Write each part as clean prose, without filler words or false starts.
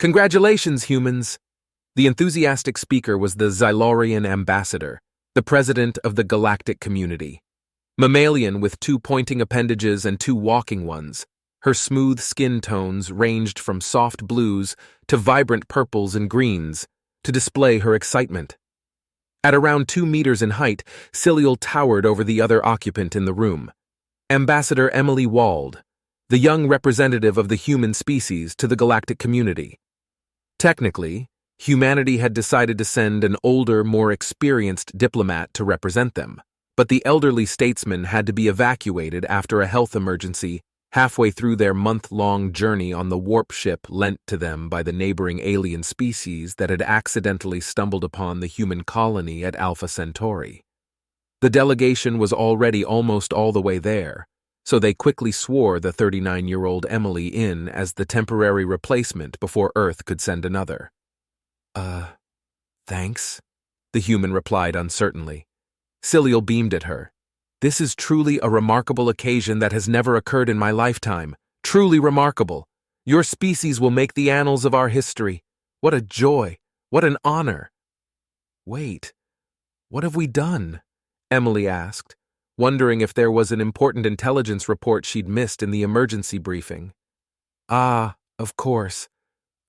Congratulations, humans! The enthusiastic speaker was the Xylorian ambassador, the president of the galactic community. Mammalian with 2 pointing appendages and 2 walking ones, her smooth skin tones ranged from soft blues to vibrant purples and greens to display her excitement. At around 2 meters in height, Ciliel towered over the other occupant in the room, Ambassador Emily Wald, the young representative of the human species to the galactic community. Technically, humanity had decided to send an older, more experienced diplomat to represent them, but the elderly statesman had to be evacuated after a health emergency halfway through their month-long journey on the warp ship lent to them by the neighboring alien species that had accidentally stumbled upon the human colony at Alpha Centauri. The delegation was already almost all the way there, so they quickly swore the 39-year-old Emily in as the temporary replacement before Earth could send another. Thanks, the human replied uncertainly. Ciliel beamed at her. This is truly a remarkable occasion that has never occurred in my lifetime. Truly remarkable. Your species will make the annals of our history. What a joy. What an honor. Wait, what have we done? Emily asked, wondering if there was an important intelligence report she'd missed in the emergency briefing. Ah, of course.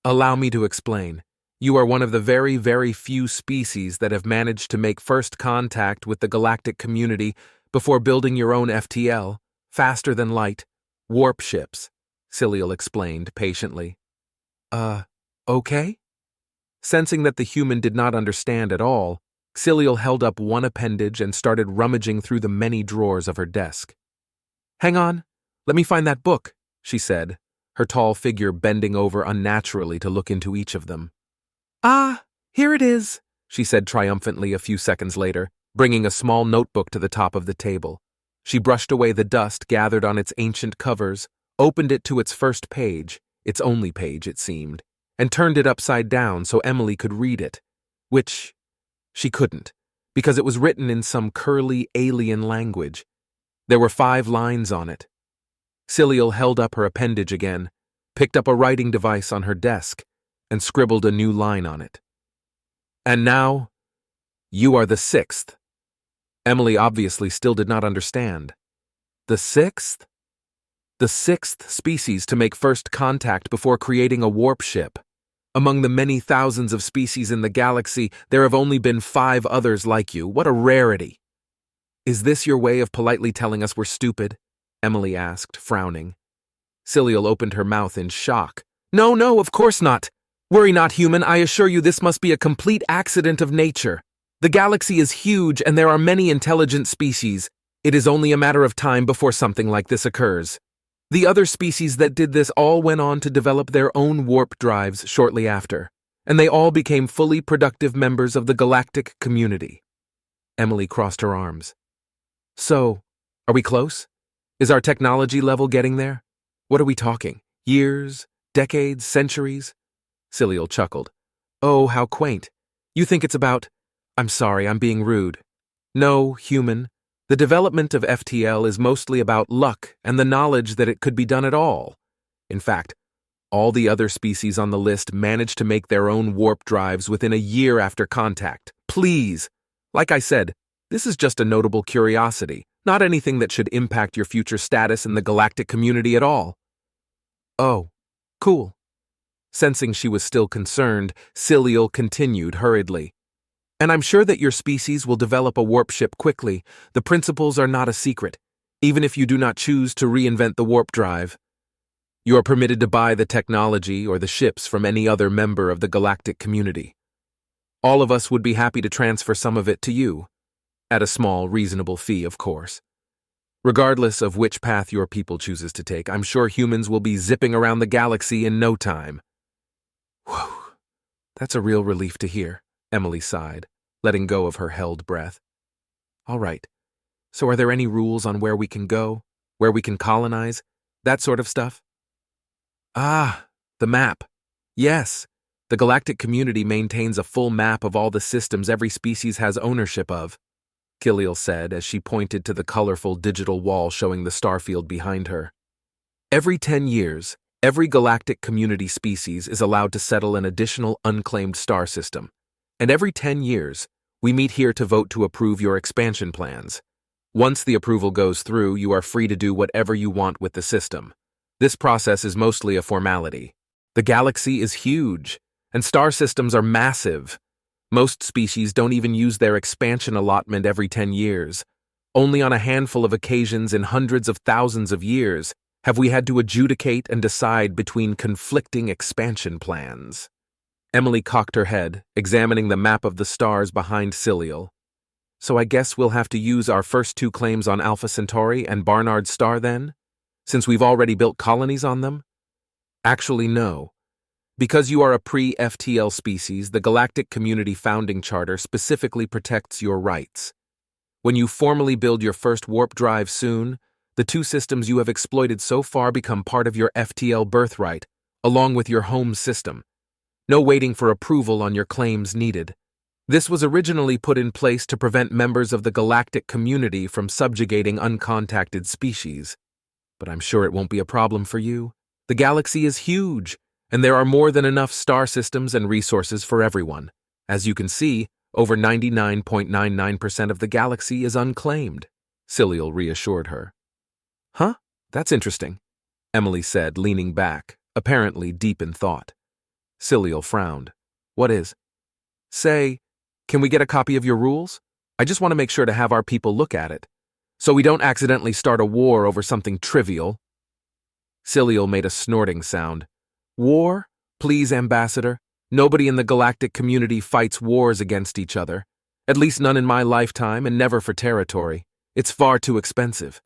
Allow me to explain. You are one of the very, very few species that have managed to make first contact with the galactic community before building your own FTL, faster than light, warp ships, Ciliel explained patiently. Okay? Sensing that the human did not understand at all, Ciliel held up one appendage and started rummaging through the many drawers of her desk. Hang on, let me find that book, she said, her tall figure bending over unnaturally to look into each of them. Ah, here it is, she said triumphantly a few seconds later, bringing a small notebook to the top of the table. She brushed away the dust gathered on its ancient covers, opened it to its first page, its only page it seemed, and turned it upside down so Emily could read it, which she couldn't, because it was written in some curly alien language. There were 5 lines on it. Ciliel held up her appendage again, picked up a writing device on her desk, and scribbled a new line on it. And now, you are the 6th. Emily obviously still did not understand. The 6th? The 6th species to make first contact before creating a warp ship. Among the many thousands of species in the galaxy, there have only been 5 others like you. What a rarity. Is this your way of politely telling us we're stupid? Emily asked, frowning. Ciliel opened her mouth in shock. No, of course not. Worry not, human. I assure you this must be a complete accident of nature. The galaxy is huge and there are many intelligent species. It is only a matter of time before something like this occurs. The other species that did this all went on to develop their own warp drives shortly after, and they all became fully productive members of the galactic community. Emily crossed her arms. So, are we close? Is our technology level getting there? What are we talking? Years? Decades? Centuries? Ciliel chuckled. Oh, how quaint. You think it's about... I'm sorry, I'm being rude. No, human. The development of FTL is mostly about luck and the knowledge that it could be done at all. In fact, all the other species on the list managed to make their own warp drives within a year after contact. Please! Like I said, this is just a notable curiosity, not anything that should impact your future status in the galactic community at all. Oh, cool. Sensing she was still concerned, Ciliel continued hurriedly. And I'm sure that your species will develop a warp ship quickly. The principles are not a secret, even if you do not choose to reinvent the warp drive. You are permitted to buy the technology or the ships from any other member of the galactic community. All of us would be happy to transfer some of it to you, at a small, reasonable fee, of course. Regardless of which path your people chooses to take, I'm sure humans will be zipping around the galaxy in no time. Whew, that's a real relief to hear, Emily sighed, letting go of her held breath. All right, so are there any rules on where we can go, where we can colonize, that sort of stuff? Ah, the map. Yes, the galactic community maintains a full map of all the systems every species has ownership of, Ciliel said as she pointed to the colorful digital wall showing the starfield behind her. Every 10 years, Every galactic community species is allowed to settle an additional unclaimed star system, and every 10 years, we meet here to vote to approve your expansion plans. Once the approval goes through, you are free to do whatever you want with the system. This process is mostly a formality. The galaxy is huge, and star systems are massive. Most species don't even use their expansion allotment every 10 years. Only on a handful of occasions in hundreds of thousands of years have we had to adjudicate and decide between conflicting expansion plans. Emily cocked her head, examining the map of the stars behind Ciliel. So I guess we'll have to use our first 2 claims on Alpha Centauri and Barnard's star then? Since we've already built colonies on them? Actually, no. Because you are a pre-FTL species, the Galactic Community Founding Charter specifically protects your rights. When you formally build your first warp drive soon, the 2 systems you have exploited so far become part of your FTL birthright, along with your home system. No waiting for approval on your claims needed. This was originally put in place to prevent members of the galactic community from subjugating uncontacted species. But I'm sure it won't be a problem for you. The galaxy is huge, and there are more than enough star systems and resources for everyone. As you can see, over 99.99% of the galaxy is unclaimed, Ciliel reassured her. Huh? That's interesting, Emily said, leaning back, apparently deep in thought. Ciliel frowned. What is? Say, can we get a copy of your rules? I just want to make sure to have our people look at it, so we don't accidentally start a war over something trivial. Ciliel made a snorting sound. War? Please, Ambassador. Nobody in the galactic community fights wars against each other. At least none in my lifetime, and never for territory. It's far too expensive.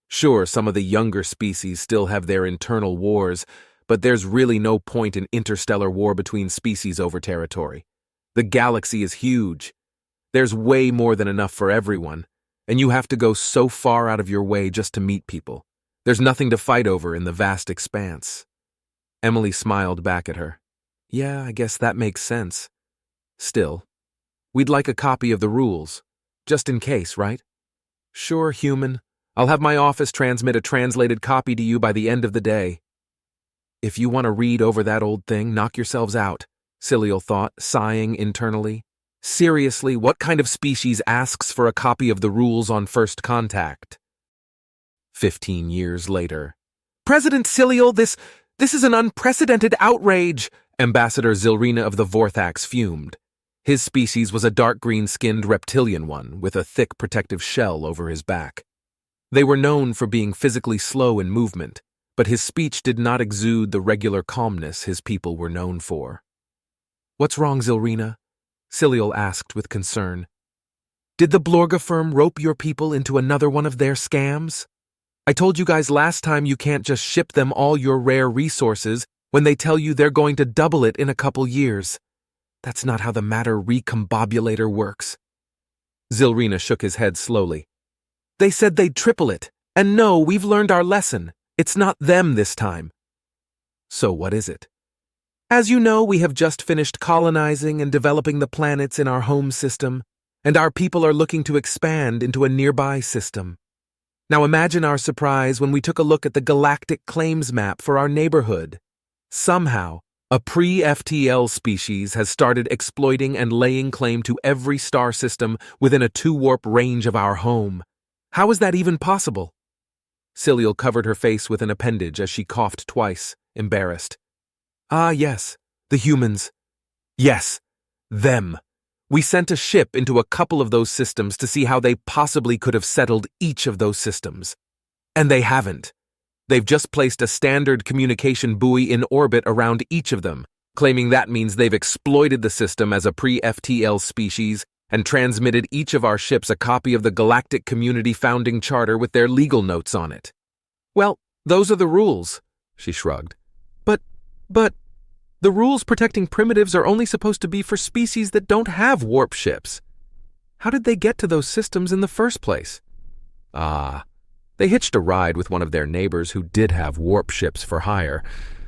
Sure, some of the younger species still have their internal wars, but there's really no point in interstellar war between species over territory. The galaxy is huge. There's way more than enough for everyone, and you have to go so far out of your way just to meet people. There's nothing to fight over in the vast expanse. Emily smiled back at her. Yeah, I guess that makes sense. Still, we'd like a copy of the rules, just in case, right? Sure, human. I'll have my office transmit a translated copy to you by the end of the day. If you want to read over that old thing, knock yourselves out, Ciliel thought, sighing internally. Seriously, what kind of species asks for a copy of the rules on first contact? 15 years later. President Ciliel, this is an unprecedented outrage, Ambassador Zilrina of the Vorthax fumed. His species was a dark green-skinned reptilian one with a thick protective shell over his back. They were known for being physically slow in movement, but his speech did not exude the regular calmness his people were known for. What's wrong, Zilrina? Ciliel asked with concern. Did the Blorga firm rope your people into another one of their scams? I told you guys last time you can't just ship them all your rare resources when they tell you they're going to double it in a couple years. That's not how the matter recombobulator works. Zilrina shook his head slowly. They said they'd triple it, and no, we've learned our lesson. It's not them this time. So what is it? As you know, we have just finished colonizing and developing the planets in our home system, and our people are looking to expand into a nearby system. Now imagine our surprise when we took a look at the galactic claims map for our neighborhood. Somehow, a pre-FTL species has started exploiting and laying claim to every star system within a 2-warp range of our home. How is that even possible? Ciliel covered her face with an appendage as she coughed twice, embarrassed. Ah, yes, the humans. Yes, them. We sent a ship into a couple of those systems to see how they possibly could have settled each of those systems. And they haven't. They've just placed a standard communication buoy in orbit around each of them, claiming that means they've exploited the system as a pre-FTL species and transmitted each of our ships a copy of the Galactic Community Founding Charter with their legal notes on it. Well, those are the rules, she shrugged. But, the rules protecting primitives are only supposed to be for species that don't have warp ships. How did they get to those systems in the first place? They hitched a ride with one of their neighbors who did have warp ships for hire.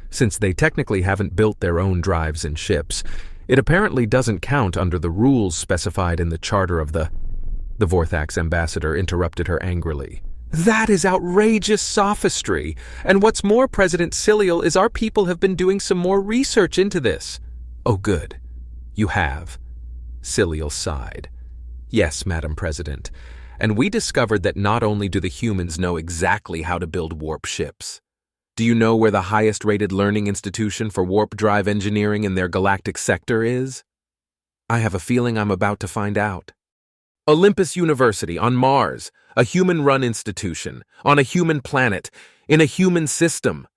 Since they technically haven't built their own drives and ships, it apparently doesn't count under the rules specified in the charter of the Vorthax ambassador interrupted her angrily. That is outrageous sophistry. And what's more, President Cilial, is our people have been doing some more research into this. Oh, good. You have. Cilial sighed. Yes, Madam President. And we discovered that not only do the humans know exactly how to build warp ships. Do you know where the highest-rated learning institution for warp drive engineering in their galactic sector is? I have a feeling I'm about to find out. Olympus University on Mars, a human-run institution, on a human planet, in a human system.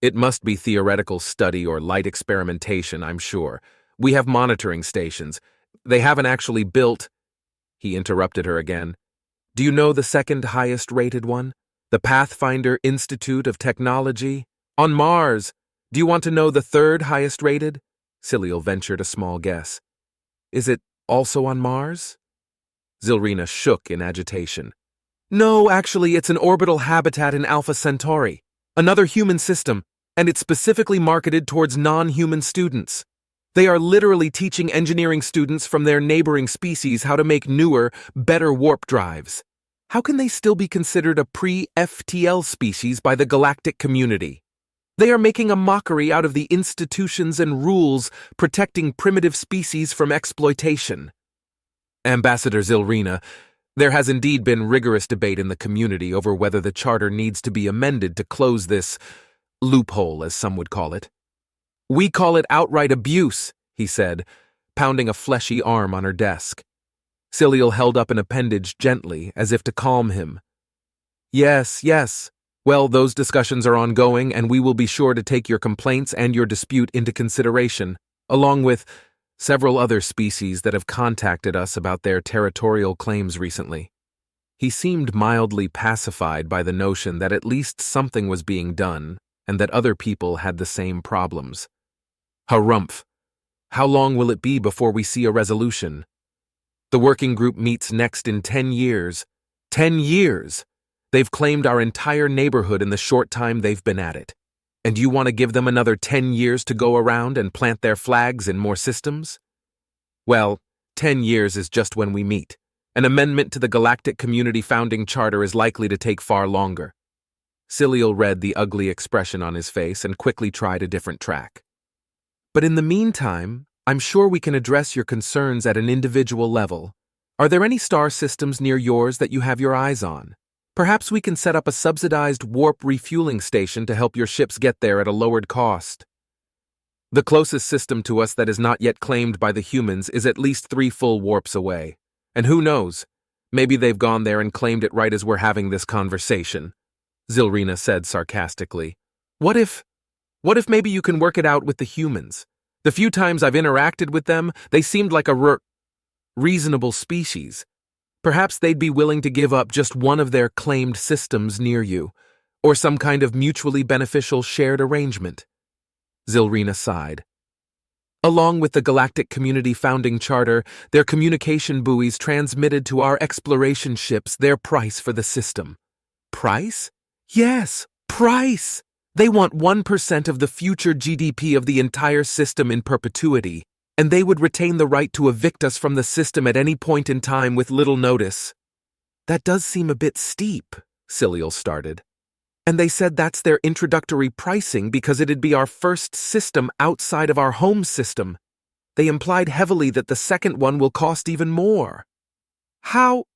It must be theoretical study or light experimentation, I'm sure. We have monitoring stations. They haven't actually built... He interrupted her again. Do you know the second highest-rated one? The Pathfinder Institute of Technology? On Mars. Do you want to know the third highest-rated? Cilial ventured a small guess. Is it also on Mars? Zilrina shook in agitation. No, actually, it's an orbital habitat in Alpha Centauri, another human system, and it's specifically marketed towards non-human students. They are literally teaching engineering students from their neighboring species how to make newer, better warp drives. How can they still be considered a pre-FTL species by the galactic community? They are making a mockery out of the institutions and rules protecting primitive species from exploitation. Ambassador Zilrina, there has indeed been rigorous debate in the community over whether the charter needs to be amended to close this loophole, as some would call it. We call it outright abuse, he said, pounding a fleshy arm on her desk. Cilial held up an appendage gently, as if to calm him. Yes. Well, those discussions are ongoing, and we will be sure to take your complaints and your dispute into consideration, along with several other species that have contacted us about their territorial claims recently. He seemed mildly pacified by the notion that at least something was being done, and that other people had the same problems. Harumph! How long will it be before we see a resolution? The working group meets next in 10 years. 10 years! They've claimed our entire neighborhood in the short time they've been at it. And you want to give them another 10 years to go around and plant their flags in more systems? Well, 10 years is just when we meet. An amendment to the Galactic Community Founding Charter is likely to take far longer. Cilial read the ugly expression on his face and quickly tried a different track. But in the meantime, I'm sure we can address your concerns at an individual level. Are there any star systems near yours that you have your eyes on? Perhaps we can set up a subsidized warp refueling station to help your ships get there at a lowered cost. The closest system to us that is not yet claimed by the humans is at least 3 full warps away. And who knows? Maybe they've gone there and claimed it right as we're having this conversation, Zilrina said sarcastically. What if maybe you can work it out with the humans? The few times I've interacted with them, they seemed like a reasonable species. Perhaps they'd be willing to give up just one of their claimed systems near you, or some kind of mutually beneficial shared arrangement. Zilrina sighed. Along with the Galactic Community Founding Charter, their communication buoys transmitted to our exploration ships their price for the system. Price? Yes, price! They want 1% of the future GDP of the entire system in perpetuity, and they would retain the right to evict us from the system at any point in time with little notice. That does seem a bit steep, Cilial started. And they said that's their introductory pricing because it'd be our first system outside of our home system. They implied heavily that the second one will cost even more. How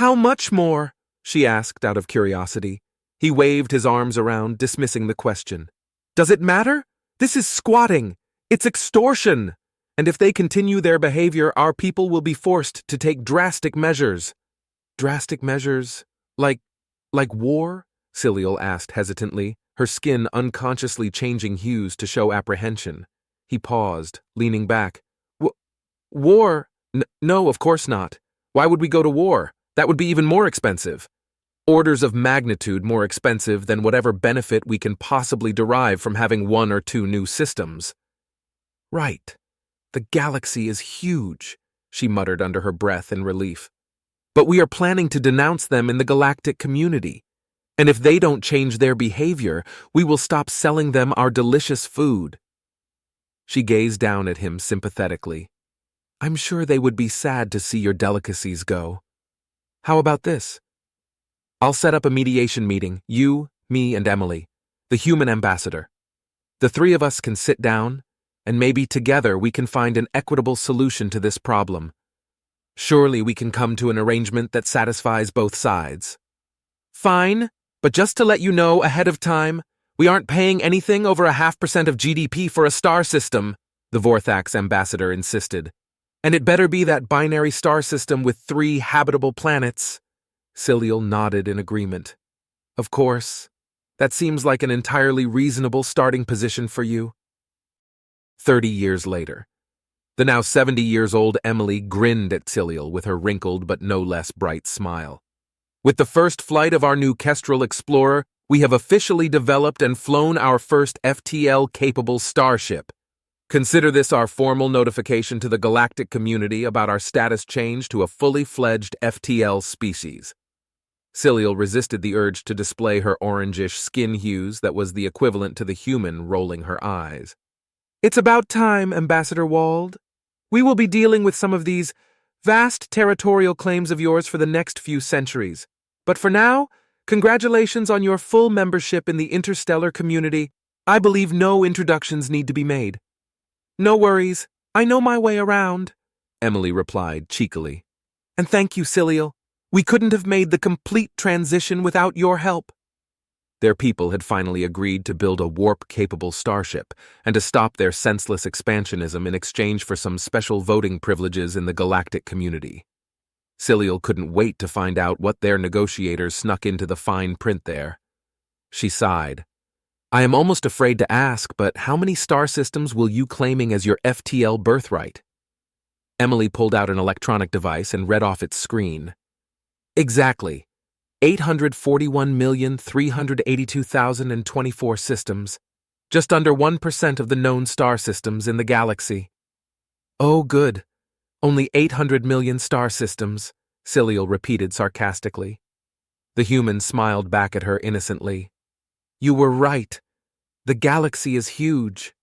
much more? She asked out of curiosity. He waved his arms around, dismissing the question. Does it matter? This is squatting. It's extortion. And if they continue their behavior, our people will be forced to take drastic measures. Drastic measures? Like war? Cilial asked hesitantly, her skin unconsciously changing hues to show apprehension. He paused, leaning back. War? No, of course not. Why would we go to war? That would be even more expensive. Orders of magnitude more expensive than whatever benefit we can possibly derive from having 1 or 2 new systems. Right. The galaxy is huge, she muttered under her breath in relief. But we are planning to denounce them in the galactic community. And if they don't change their behavior, we will stop selling them our delicious food. She gazed down at him sympathetically. I'm sure they would be sad to see your delicacies go. How about this? I'll set up a mediation meeting, you, me, and Emily, the human ambassador. The three of us can sit down, and maybe together we can find an equitable solution to this problem. Surely we can come to an arrangement that satisfies both sides. Fine, but just to let you know ahead of time, we aren't paying anything over 0.5% of GDP for a star system, the Vorthax ambassador insisted. And it better be that binary star system with 3 habitable planets. Ciliel nodded in agreement. Of course. That seems like an entirely reasonable starting position for you. 30 years later. The now 70 years old Emily grinned at Ciliel with her wrinkled but no less bright smile. With the first flight of our new Kestrel Explorer, we have officially developed and flown our first FTL-capable starship. Consider this our formal notification to the galactic community about our status change to a fully fledged FTL species. Ciliel resisted the urge to display her orangish skin hues that was the equivalent to the human rolling her eyes. It's about time, Ambassador Wald. We will be dealing with some of these vast territorial claims of yours for the next few centuries. But for now, congratulations on your full membership in the interstellar community. I believe no introductions need to be made. No worries, I know my way around, Emily replied cheekily. And thank you, Ciliel. We couldn't have made the complete transition without your help. Their people had finally agreed to build a warp-capable starship and to stop their senseless expansionism in exchange for some special voting privileges in the galactic community. Ciliel couldn't wait to find out what their negotiators snuck into the fine print there. She sighed. I am almost afraid to ask, but how many star systems will you claiming as your FTL birthright? Emily pulled out an electronic device and read off its screen. Exactly. 841,382,024 systems. Just under 1% of the known star systems in the galaxy. Oh, good. Only 800 million star systems, Ciliel repeated sarcastically. The human smiled back at her innocently. You were right. The galaxy is huge.